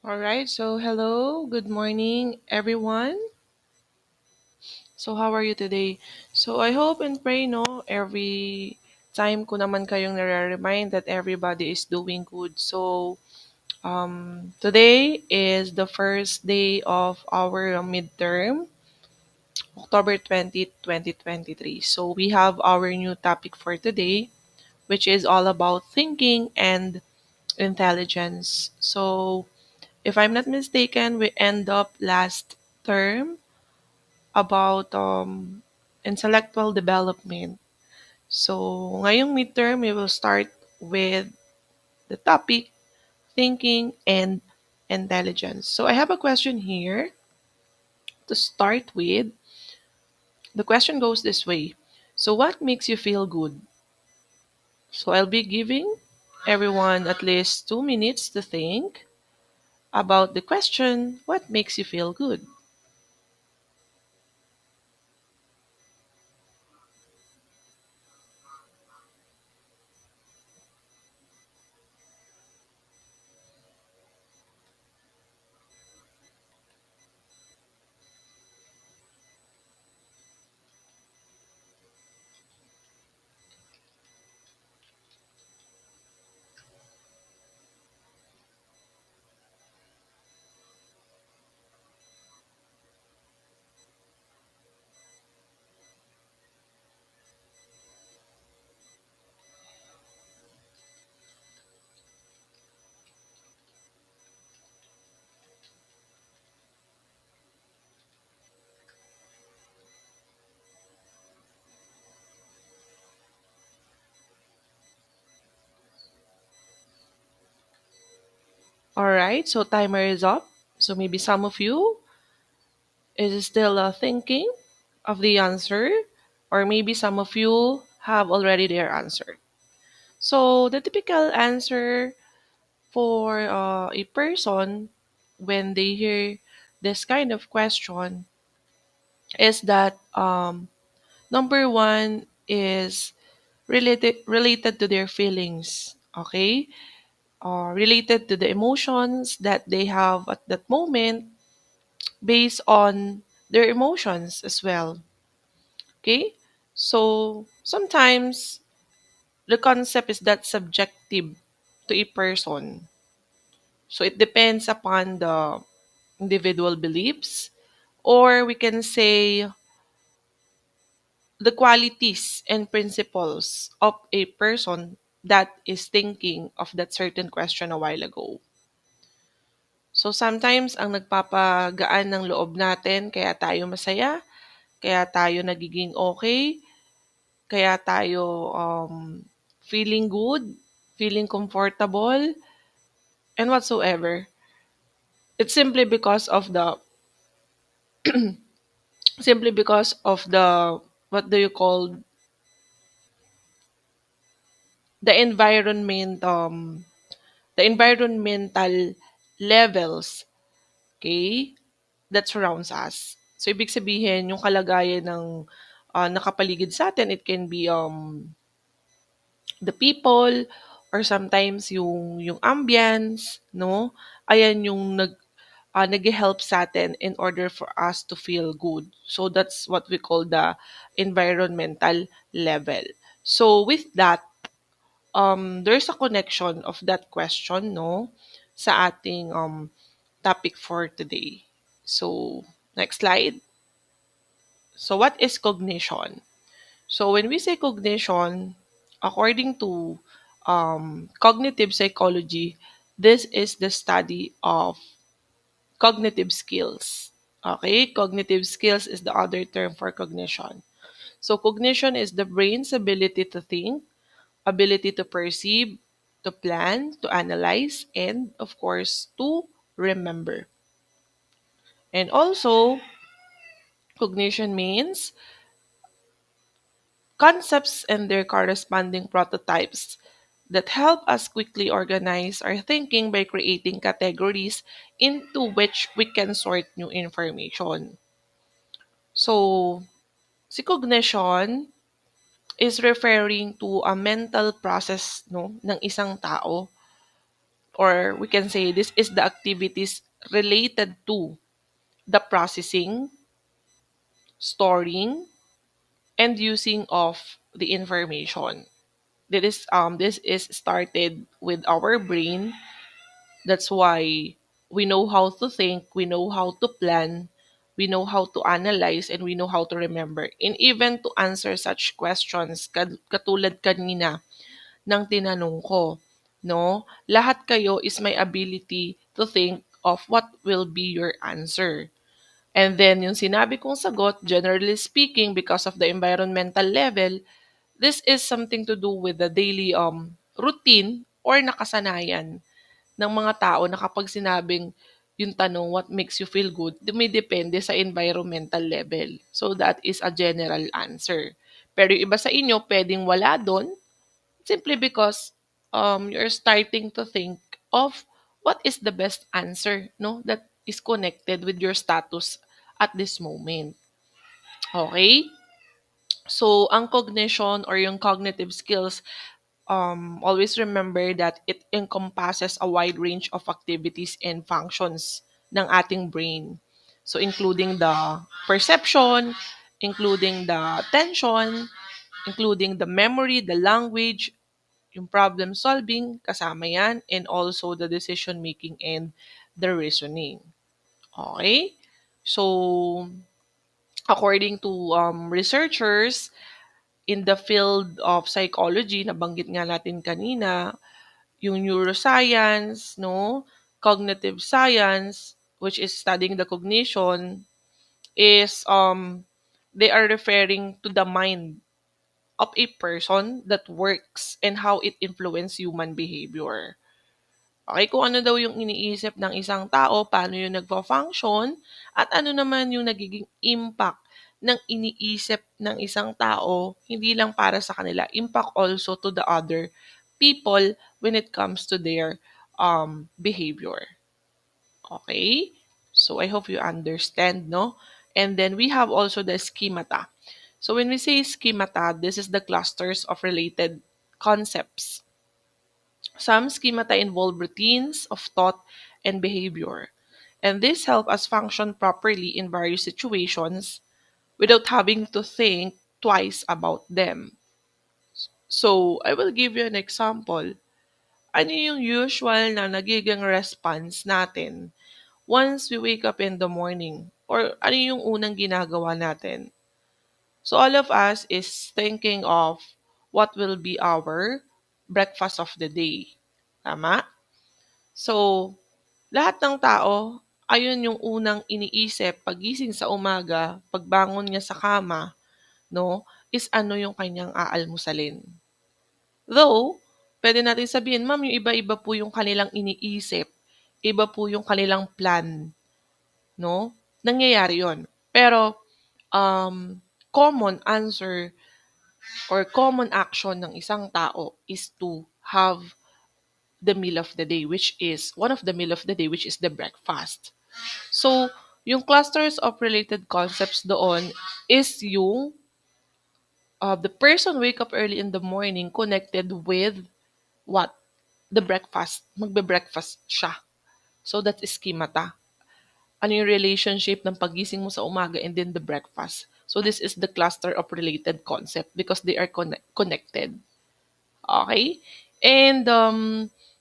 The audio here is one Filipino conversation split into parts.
All right. So, hello. Good morning, everyone. So, how are you today? So, I hope and pray, no, every time ko naman kayong nare-remind that everybody is doing good. So, today is the first day of our midterm, October 20th, 2023. So, we have our new topic for today, which is all about thinking and intelligence. So, if I'm not mistaken, we end up last term about intellectual development. So, ngayong midterm, we will start with the topic thinking and intelligence. So, I have a question here to start with. The question goes this way. So, what makes you feel good? So, I'll be giving everyone at least 2 minutes to think about the question, what makes you feel good? All right, so timer is up. So maybe some of you is still thinking of the answer, or maybe some of you have already their answer. So the typical answer for a person when they hear this kind of question is that number one is related to their feelings. Okay, related to the emotions that they have at that moment based on their emotions as well. Okay? So sometimes the concept is that subjective to a person. So it depends upon the individual beliefs, or we can say the qualities and principles of a person that is thinking of that certain question a while ago. So sometimes ang nagpapagaan ng loob natin kaya tayo masaya, kaya tayo nagiging okay, kaya tayo feeling good, feeling comfortable, and whatsoever. It's simply because of the what do you call the environment the environmental levels, okay, that surrounds us. So ibig sabihin yung kalagayan ng nakapaligid sa atin, it can be the people or sometimes yung ambience, no? Ayan yung nag-help sa atin in order for us to feel good. So that's what we call the environmental level. So with that, there's a connection of that question, no, sa ating topic for today. So next slide. So what is cognition? So when we say cognition, according to cognitive psychology, this is the study of cognitive skills. Okay, cognitive skills is the other term for cognition. So cognition is the brain's ability to think, ability to perceive, to plan, to analyze, and of course, to remember. And also, cognition means concepts and their corresponding prototypes that help us quickly organize our thinking by creating categories into which we can sort new information. So, si cognition is referring to a mental process, no, ng isang tao or we can say this is the activities related to the processing, storing, and using of the information. This is started with our brain. That's why we know how to think, we know how to plan, we know how to analyze, and we know how to remember. And even to answer such questions, katulad kanina ng tinanong ko, no? Lahat kayo is may ability to think of what will be your answer. And then yung sinabi kong sagot, generally speaking, because of the environmental level, this is something to do with the daily routine or nakasanayan ng mga tao na kapag sinabing yung tanong, what makes you feel good, dumidepende sa environmental level. So that is a general answer. Pero yung iba sa inyo, pwedeng wala doon, simply because you're starting to think of what is the best answer, no, that is connected with your status at this moment. Okay? So, ang cognition or yung cognitive skills, always remember that it encompasses a wide range of activities and functions ng ating brain. So, including the perception, including the attention, including the memory, the language, yung problem solving, kasama yan, and also the decision making and the reasoning. Okay? So, according to researchers in the field of psychology, nabanggit nga natin kanina, yung neuroscience, no, cognitive science, which is studying the cognition, is they are referring to the mind of a person that works and how it influence human behavior. Okay, kung ano daw yung iniisip ng isang tao, paano yung nagfa-function, at ano naman yung nagiging impact ng iniisip ng isang tao, hindi lang para sa kanila, impact also to the other people when it comes to their behavior. Okay? So I hope you understand, no? And then we have also the schemata. So when we say schemata, this is the clusters of related concepts. Some schemata involve routines of thought and behavior, and this help us function properly in various situations without having to think twice about them. So, I will give you an example. Ano yung usual na nagiging response natin once we wake up in the morning? Or ano yung unang ginagawa natin? So, all of us is thinking of what will be our breakfast of the day. Tama? So, lahat ng tao, ayun yung unang iniisip pagising sa umaga, pagbangon niya sa kama, no, is ano yung kanyang aalmusalin. Though, pwede natin sabihin, ma'am, yung iba-iba po yung kanilang iniisip, iba po yung kanilang plan, no? Nangyayari yon. Pero, common answer or common action ng isang tao is to have the meal of the day, which is one of the meal of the day, which is the breakfast. So, yung clusters of related concepts doon is yung the person wake up early in the morning connected with what? The breakfast. Magbe-breakfast siya. So, that's schemata. Ano yung relationship ng pagising mo sa umaga and then the breakfast. So, this is the cluster of related concept because they are connected. Okay? And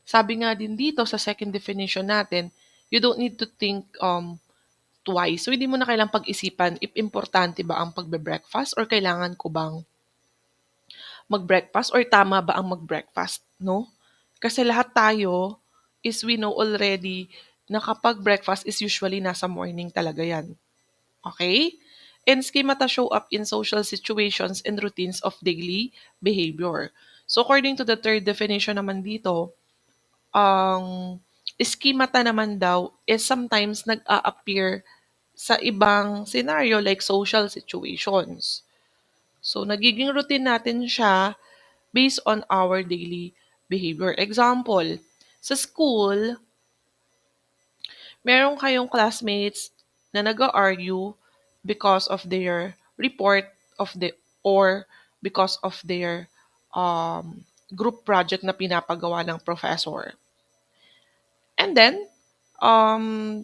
sabi nga din dito sa second definition natin, you don't need to think twice. So, hindi mo na kailangang pag-isipan if importante ba ang pagbe-breakfast or kailangan ko bang mag-breakfast or tama ba ang mag-breakfast, no? Kasi lahat tayo is we know already na kapag breakfast is usually nasa morning talaga yan. Okay? And schemata show up in social situations and routines of daily behavior. So according to the third definition naman dito, ang schemata naman daw is sometimes nag-a-appear sa ibang scenario like social situations. So nagiging routine natin siya based on our daily behavior. Example, sa school, meron kayong classmates na nag-argue because of their report of the or because of their group project na pinapagawa ng professor. And then,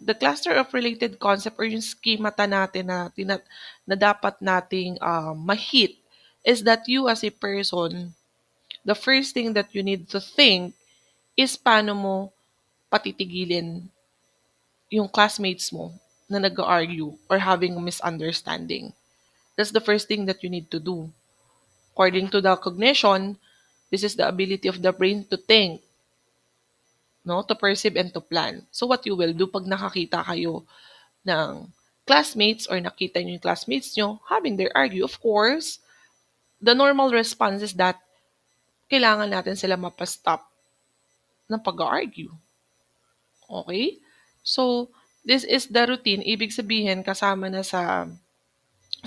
the cluster of related concept or yung schemata natin na dapat nating ma-hit is that you as a person, the first thing that you need to think is paano mo patitigilin yung classmates mo na nag-argue or having a misunderstanding. That's the first thing that you need to do. According to the cognition, this is the ability of the brain to think, no, to perceive and to plan. So what you will do pag nakakita kayo ng classmates or nakita niyo yung classmates niyo having their argue, of course, the normal response is that kailangan natin sila mapastop ng pag-argue. Okay? So, this is the routine. Ibig sabihin, kasama na sa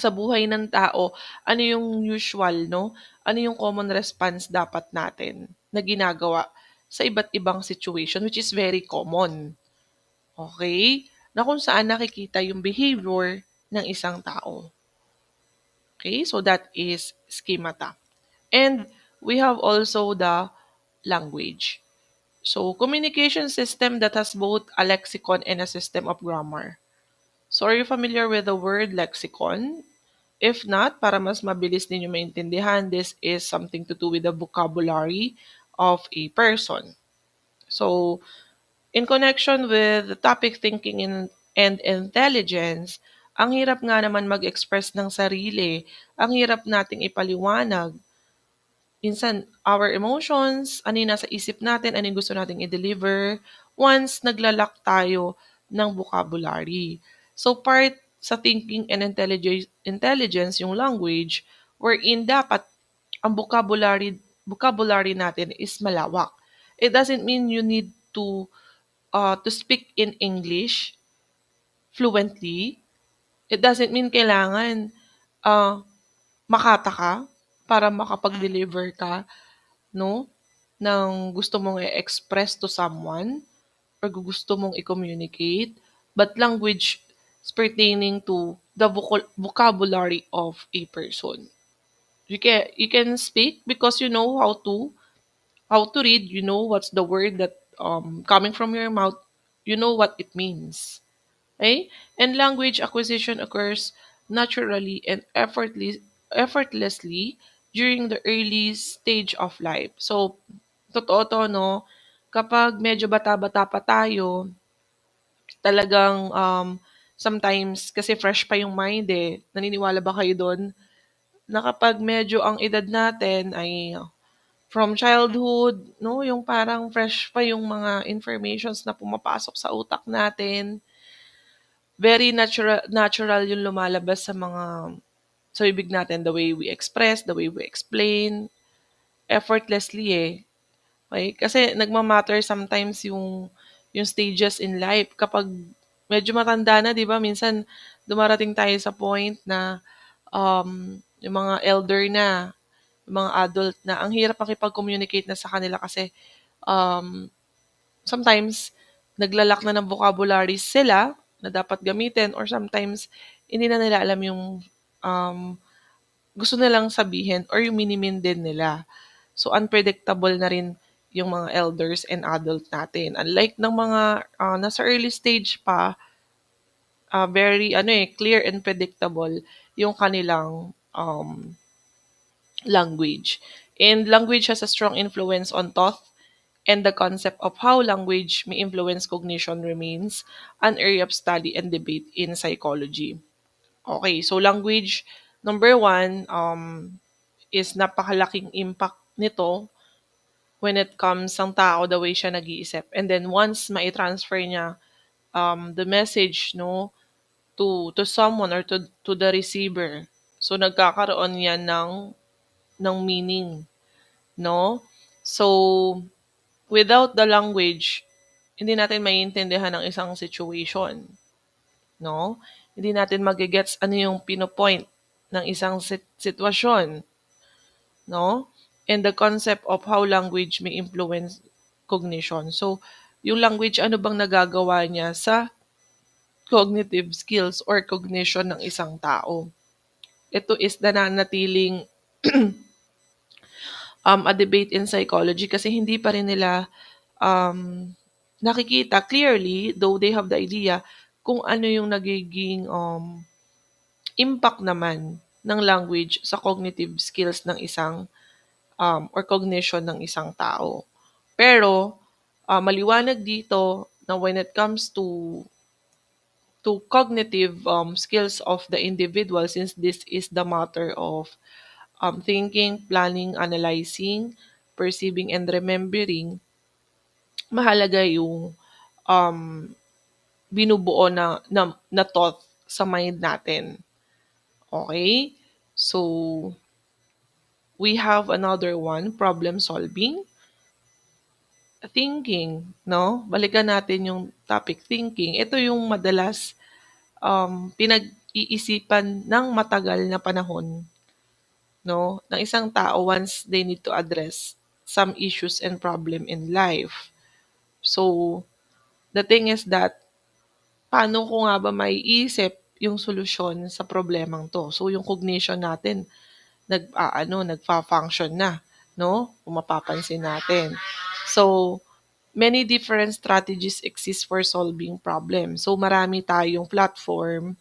buhay ng tao, ano yung usual, no? Ano yung common response dapat natin na ginagawa sa iba't ibang situation, which is very common. Okay? Na kung saan nakikita yung behavior ng isang tao. Okay? So, that is schemata. And we have also the language. So, communication system that has both a lexicon and a system of grammar. So, are you familiar with the word lexicon? If not, para mas mabilis ninyo maintindihan, this is something to do with the vocabulary of a person. So, in connection with the topic thinking and intelligence, ang hirap nga naman mag-express ng sarili. Ang hirap nating ipaliwanag minsan our emotions, ano yung nasa isip natin, ano yung gusto nating i-deliver, once naglalak tayo ng vocabulary. So part sa thinking and intelligence yung language, wherein dapat ang vocabulary natin is malawak. It doesn't mean you need to speak in English fluently. It doesn't mean kailangan uh, makata ka para makapag-deliver ka, no, ng gusto mong i-express to someone or gusto mong i-communicate, but language is pertaining to the vocabulary of a person. You can speak because you know how to read, you know what's the word that coming from your mouth, you know what it means. Okay? And language acquisition occurs naturally and effortlessly during the early stage of life. So, totoo to, no? Kapag medyo bata-bata pa tayo, talagang sometimes, kasi fresh pa yung mind eh. Naniniwala ba kayo doon? Na kapag medyo ang edad natin ay from childhood, no, yung parang fresh pa yung mga informations na pumapasok sa utak natin, very natural yung lumalabas sa bibig natin, the way we express, the way we explain, effortlessly eh. Okay? Kasi nagma-matter sometimes yung stages in life. Kapag medyo matanda na, 'di ba? Minsan dumarating tayo sa point na yung mga elder na, yung mga adult na, ang hirap makipag-communicate na sa kanila kasi um, sometimes naglalak na ng vocabulary sila na dapat gamitin or sometimes hindi na nila alam yung um, gusto nilang sabihin or yung minimin din nila. So unpredictable na rin yung mga elders and adult natin. Unlike ng mga nasa early stage pa, very clear and predictable yung kanilang language. And language has a strong influence on thought, and the concept of how language may influence cognition remains an area of study and debate in psychology. Okay, so language, number one, is napakalaking impact nito when it comes sa tao, the way siya nag-iisip. And then once mai-transfer niya the message, no, to someone or to the receiver, so nagkakaroon yan ng meaning, no? So, without the language, hindi natin maiintindihan ang isang situation, no? Hindi natin magigets ano yung pinopoint ng isang sitwasyon, no? And the concept of how language may influence cognition. So, yung language, ano bang nagagawa niya sa cognitive skills or cognition ng isang tao? Ito is nananatiling a debate in psychology kasi hindi pa rin nila um, nakikita clearly, though they have the idea, kung ano yung nagiging impact naman ng language sa cognitive skills ng isang or cognition ng isang tao. Pero maliwanag dito na when it comes to cognitive skills of the individual, since this is the matter of thinking, planning, analyzing, perceiving, and remembering, mahalaga yung um, binubuo na thought sa mind natin. Okay? So, we have another one, problem solving. Thinking, no? Balikan natin yung topic thinking. Ito yung madalas pinag-iisipan ng matagal na panahon, no? Ng isang tao once they need to address some issues and problem in life. So, the thing is that, paano ko nga ba maiisip yung solusyon sa problemang 'to? So, yung cognition natin nagfa-function na, 'no, kung mapapansin natin. So, many different strategies exist for solving problems. So, marami tayong platform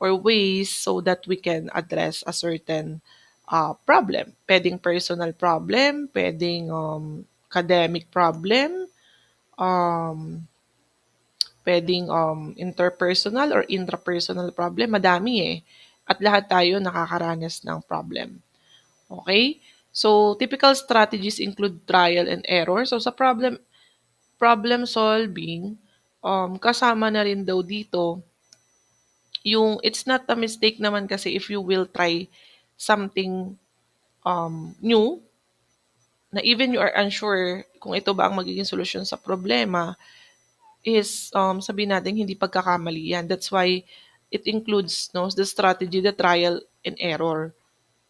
or ways so that we can address a certain problem. Puwedeng personal problem, puwedeng academic problem, um puwedeng interpersonal or intrapersonal problem, madami, eh, at lahat tayo nakakaranas ng problem, okay. So, typical strategies include trial and error. So, sa problem solving, kasama na rin daw dito yung it's not a mistake naman kasi if you will try something new, na even you are unsure kung ito ba ang magiging solusyon sa problema, is, sabihin natin hindi pagkakamali yan. That's why it includes, 'no, the strategy, the trial and error.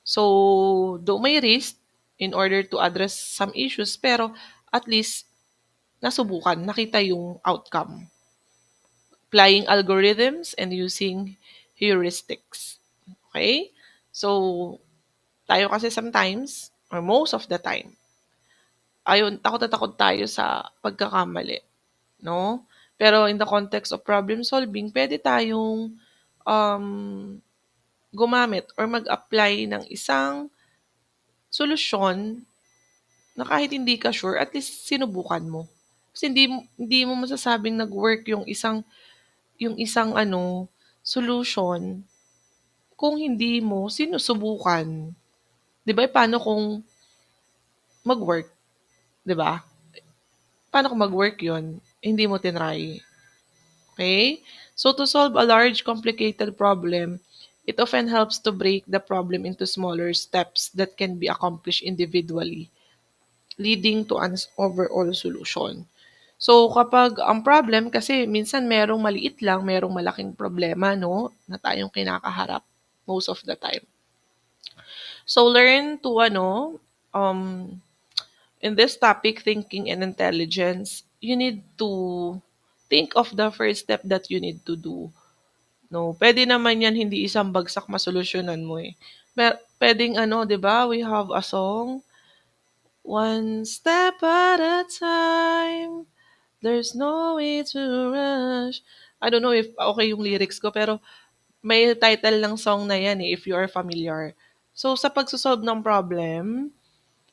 So, though may risk in order to address some issues, pero at least nasubukan, nakita yung outcome. Applying algorithms and using heuristics. Okay? So, tayo kasi sometimes, or most of the time, ayun, takot na takot tayo sa pagkakamali, 'no? Pero in the context of problem solving, puwede tayong, um, gumamit or mag-apply ng isang solusyon na kahit hindi ka sure, at least sinubukan mo. Kasi hindi mo masasabing nag-work yung isang ano, solution kung hindi mo sinusubukan. 'Di ba, paano kung mag-work, 'di ba? Paano kung mag-work 'yun, hindi mo tinry, okay. So, to solve a large, complicated problem, it often helps to break the problem into smaller steps that can be accomplished individually, leading to an overall solution. So, kapag ang problem kasi minsan merong maliit lang, merong malaking problema, 'no, na tayong kinakaharap most of the time. So, learn to ano, um in this topic, thinking and intelligence, you need to think of the first step that you need to do. No, pwede naman yan hindi isang bagsak masolusyonan mo eh. Pwedeng ano, 'di ba? We have a song, one step at a time. There's no way to rush. I don't know if okay yung lyrics ko, pero may title ng song na yan eh, if you are familiar. So, sa pagsosolve ng problem,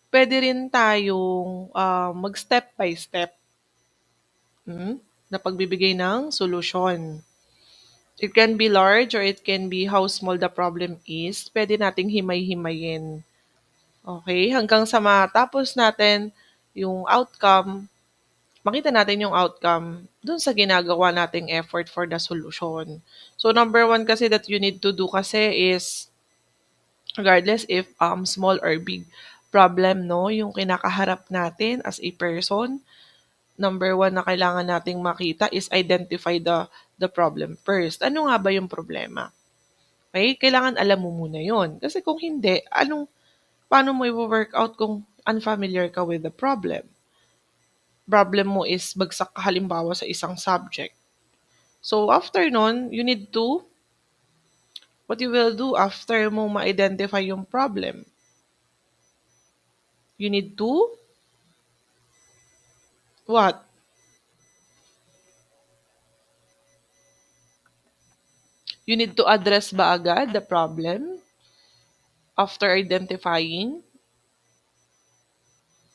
puwede rin tayong, mag-step by step, na pagbibigay ng solusyon. It can be large or it can be how small the problem is, puwede nating himay-himayin, okey? Hanggang sa matapos natin yung outcome, makita natin yung outcome dun sa ginagawa nating effort for the solution. So, number one kasi that you need to do kasi is, regardless if, small or big problem, 'no, yung kinakaharap natin as a person, number one na kailangan nating makita is identify the problem first. Ano nga ba yung problema? Okay, kailangan alam mo muna yon. Kasi kung hindi, paano mo iwo-workout kung unfamiliar ka with the problem? Problem mo is bagsak ka halimbawa sa isang subject. So, after nun, what you will do after mo ma-identify yung problem, you need to, what? You need to address ba agad the problem after identifying?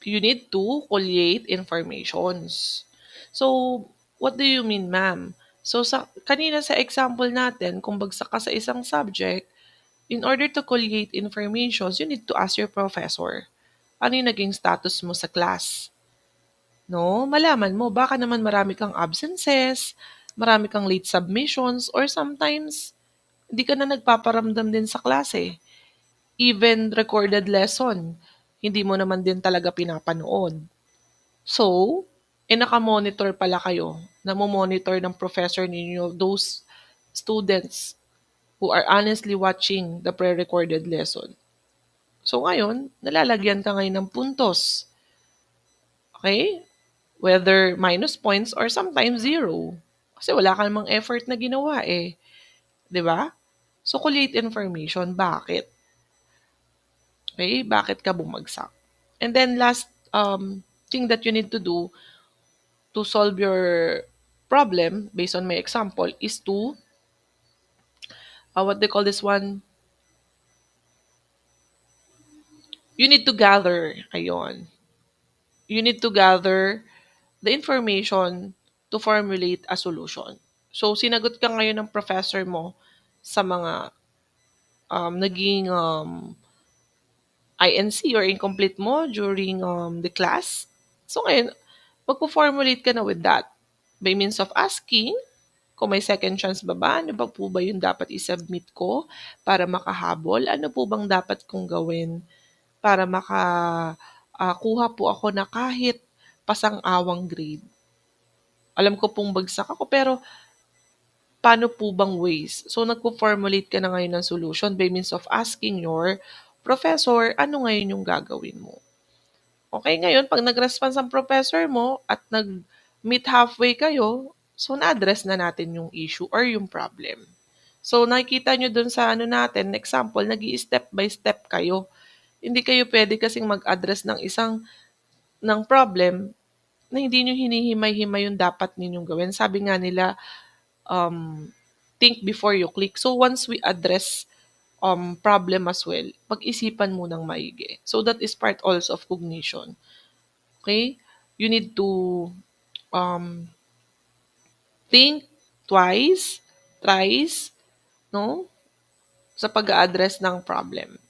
You need to collate informations. So, what do you mean, ma'am? So, kanina sa example natin, kung bagsak ka sa isang subject, in order to collate informations, you need to ask your professor. Ano yung naging status mo sa class? No? Malaman mo, baka naman marami kang absences, marami kang late submissions, or sometimes, hindi ka na nagpaparamdam din sa klase. Even recorded lesson, hindi mo naman din talaga pinapanood. So, naka-monitor pala kayo. Namo-monitor ng professor ninyo those students who are honestly watching the pre-recorded lesson. So ngayon, nalalagyan ka ngayon ng puntos. Okay? Whether minus points or sometimes zero. Kasi wala ka namang effort na ginawa eh. 'Di ba? So collate information. Bakit? Okay? Bakit ka bumagsak? And then last thing that you need to do to solve your problem based on my example is to what they call this one, you need to gather, ayon, you need to gather the information to formulate a solution. So, sinagot ka ngayon ng professor mo sa mga naging INC or incomplete mo during the class. So, ngayon, magpo-formulate ka na with that by means of asking kung may second chance ba, ano ba po ba yung dapat isubmit ko para makahabol? Ano po bang dapat kong gawin para kuha po ako na kahit pasang-awang grade? Alam ko pong bagsak ako, pero paano po bang ways? So, nagpo-formulate ka na ngayon ng solution by means of asking your professor, ano ngayon yung gagawin mo? Okay, ngayon, pag nag-response ang professor mo at nag-meet halfway kayo, so na-address na natin yung issue or yung problem. So, nakikita nyo dun sa ano natin, example, step by step kayo. Hindi kayo pwede kasing mag-address ng problem na hindi nyo hinihimay-himay yung dapat ninyong gawin. Sabi nga nila, think before you click. So, once we address problem as well, pag-isipan mo ng maigi. So, that is part also of cognition. Okay? You need to um, think twice, thrice, no? Sa pag-address ng problem.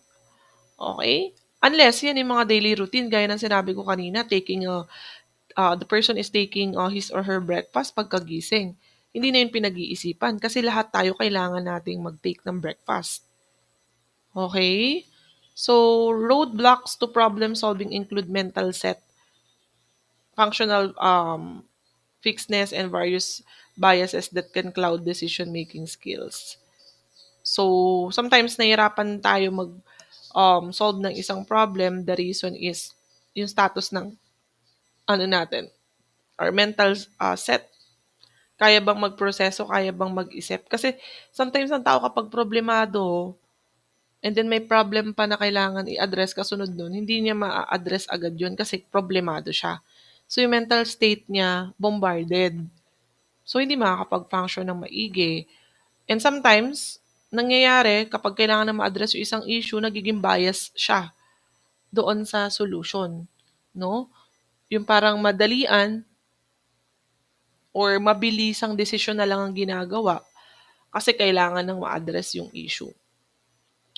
Okay? Unless yan yung mga daily routine, gaya ng sinabi ko kanina, the person is taking his or her breakfast pagkagising. Hindi na yun pinag-iisipan kasi lahat tayo kailangan nating mag-take ng breakfast. Okay? So, roadblocks to problem solving include mental set, functional fixedness, and various biases that can cloud decision-making skills. So, sometimes nahihirapan tayo solve ng isang problem. The reason is yung status ng ano natin, our mental set. Kaya bang magproseso, kaya bang mag-isip? Kasi sometimes ang tao kapag problemado, and then may problem pa na kailangan i-address kasunod nun, hindi niya ma-address agad yun kasi problemado siya. So, yung mental state niya, bombarded. So, hindi makakapag-function ng maigi. And sometimes, nangyayari, kapag kailangan na ma-address yung isang issue, nagiging bias siya doon sa solution. No? Yung parang madalian or mabilisang desisyon na lang ang ginagawa kasi kailangan nang ma-address yung issue.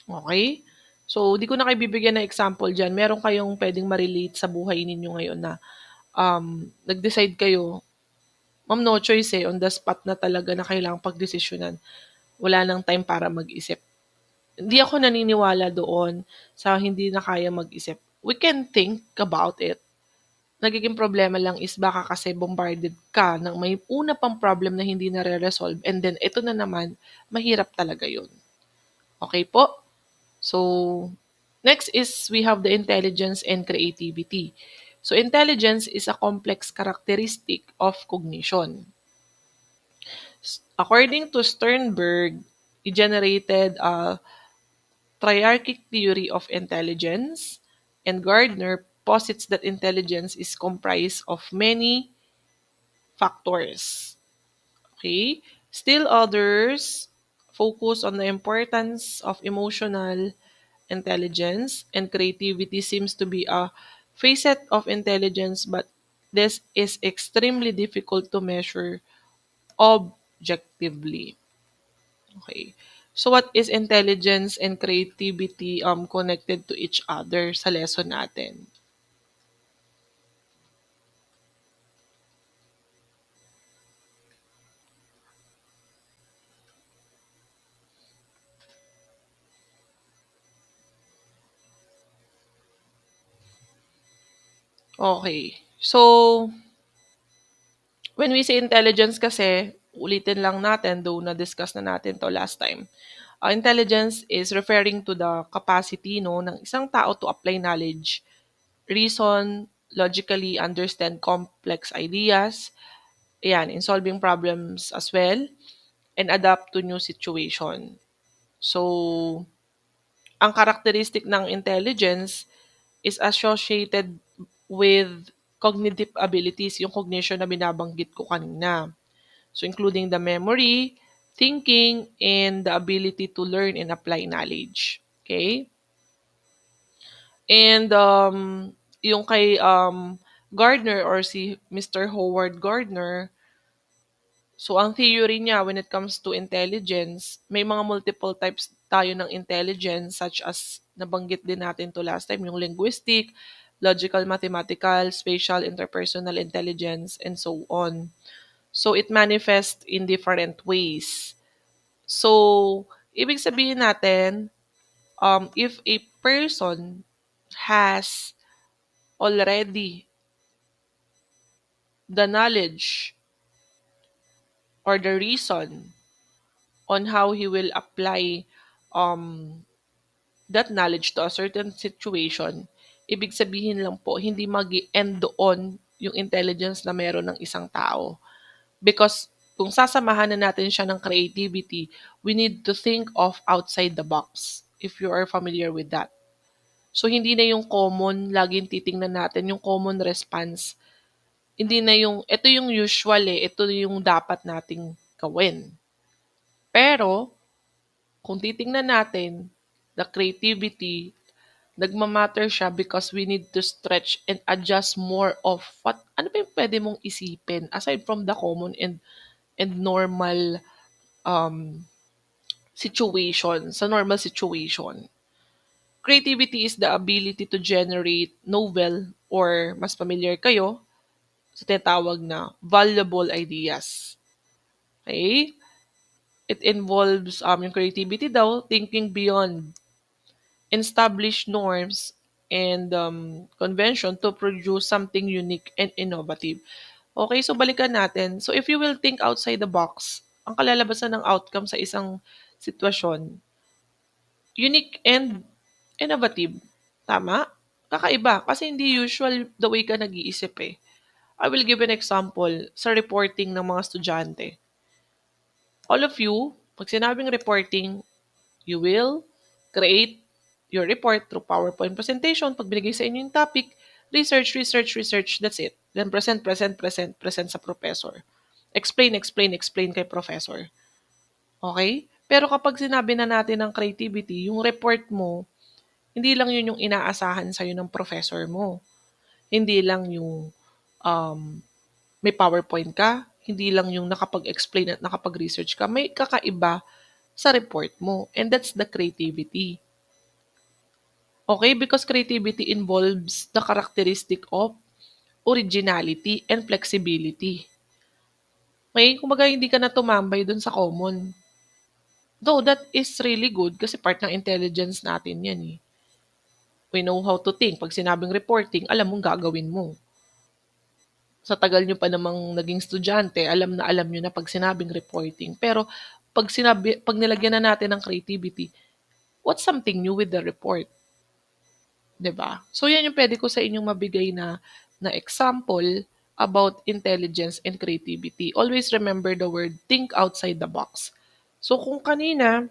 Okay? So, di ko na kayo bibigyan ng example dyan. Meron kayong pwedeng ma-relate sa buhay ninyo ngayon na nag-decide kayo, ma'am, no choice eh, on the spot na talaga na kailangang pagdesisyonan. Wala nang time para mag-isip. Hindi ako naniniwala doon sa hindi na kaya mag-isip. We can think about it. Nagiging problema lang is baka kasi bombarded ka ng may una pang problem na hindi na-resolve and then ito na naman, mahirap talaga yun. Okay po? So, next is we have the intelligence and creativity. So, intelligence is a complex characteristic of cognition. According to Sternberg, he generated a triarchic theory of intelligence, and Gardner posits that intelligence is comprised of many factors. Okay? Still others focus on the importance of emotional intelligence and creativity seems to be a facet of intelligence, but this is extremely difficult to measure objectively. Okay. So what is intelligence and creativity connected to each other sa lesson natin? Okay. So when we say intelligence kasi, ulitin lang natin, though na-discuss na natin to last time. Intelligence is referring to the capacity no, ng isang tao to apply knowledge, reason, logically understand complex ideas, ayan, in solving problems as well, and adapt to new situation. So, ang characteristic ng intelligence is associated with cognitive abilities, yung cognition na binabanggit ko kanina. So, including the memory, thinking, and the ability to learn and apply knowledge. Okay? And yung kay Gardner or si Mr. Howard Gardner, so ang theory niya when it comes to intelligence, may mga multiple types tayo ng intelligence such as nabanggit din natin to last time, yung linguistic, logical, mathematical, spatial, interpersonal intelligence, and so on. So it manifests in different ways. So, ibig sabihin natin, if a person has already the knowledge or the reason on how he will apply um, that knowledge to a certain situation, ibig sabihin lang po, hindi mag end doon yung intelligence na meron ng isang tao. Because kung sasamahan na natin siya ng creativity, we need to think of outside the box, if you are familiar with that. So, hindi na yung common, laging titingnan natin, yung common response. Hindi na yung, ito yung usual ito yung dapat nating gawin. Pero, kung titingnan natin, the creativity, nagmamatter siya because we need to stretch and adjust more of ano ba yung pwede mong isipin aside from the common and normal um, situation, sa normal situation. Creativity is the ability to generate novel or mas familiar kayo sa tinatawag na valuable ideas. Okay? It involves yung creativity daw, thinking beyond established norms and convention to produce something unique and innovative. Okay, so balikan natin. So if you will think outside the box, ang kalalabasan ng outcome sa isang sitwasyon, unique and innovative. Tama? Kakaiba. Kasi hindi usual the way ka nag-iisip eh. I will give an example sa reporting ng mga estudyante. All of you, pag sinabing reporting, you will create your report through PowerPoint presentation. Pag binigay sa inyo yung topic, research, research, research, that's it. Then present, present, present, present sa professor. Explain, explain, explain kay professor. Okay? Pero kapag sinabi na natin ng creativity, yung report mo, hindi lang yun yung inaasahan sa'yo ng professor mo. Hindi lang yung um, may PowerPoint ka, hindi lang yung nakapag-explain at nakapag-research ka, may kakaiba sa report mo. And that's the creativity. Okay? Because creativity involves the characteristic of originality and flexibility. Okay? Kumbaga, hindi ka na tumambay dun sa common. Though that is really good kasi part ng intelligence natin yan eh. We know how to think. Pag sinabing reporting, alam mong gagawin mo. Sa tagal nyo pa namang naging estudyante, alam nyo na pag sinabing reporting. Pero pag nilagyan na natin ng creativity, what's something new with the report? 'Di ba? So yan yung pwede ko sa inyong mabigay na example about intelligence and creativity. Always remember the word think outside the box. So kung kanina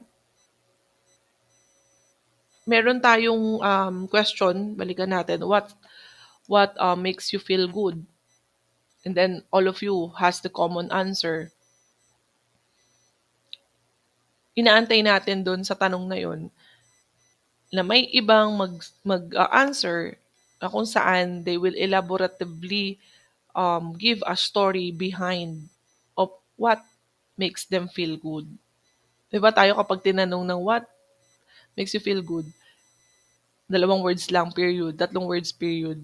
meron tayong question, balikan natin, what makes you feel good? And then all of you has the common answer. inaantay natin dun sa tanong na yun na may ibang mag-answer na kung saan they will elaboratively give a story behind of what makes them feel good. 'Di ba tayo kapag tinanong ng what makes you feel good, dalawang words lang, period, tatlong words, period.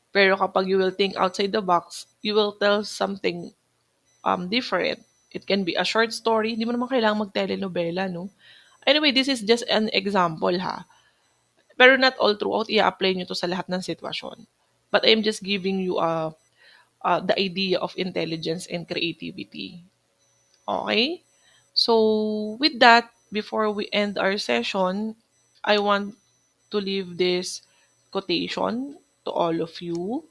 Pero kapag you will think outside the box, you will tell something different. It can be a short story. Hindi mo naman kailangang mag-telenovela, no? Anyway, this is just an example, ha? Pero not all throughout, i-apply nyo to sa lahat ng sitwasyon. But I'm just giving you the idea of intelligence and creativity. Okay? So, with that, before we end our session, I want to leave this quotation to all of you.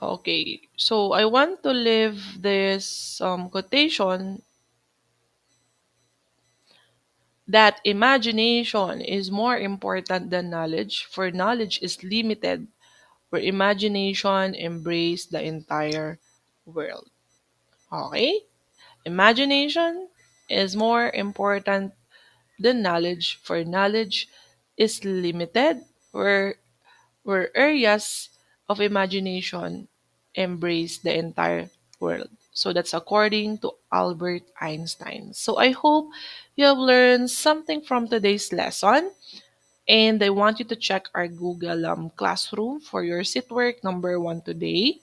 Okay, so I want to leave this quotation that imagination is more important than knowledge, for knowledge is limited, where imagination embrace the entire world. Okay? Imagination is more important than knowledge, for knowledge is limited, where areas of imagination embrace the entire world. So that's according to Albert Einstein. So I hope you have learned something from today's lesson. And I want you to check our Google Classroom for your sit work number one today.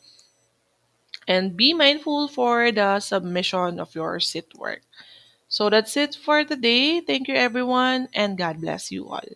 And be mindful for the submission of your sit work. So that's it for today. Thank you, everyone, and God bless you all.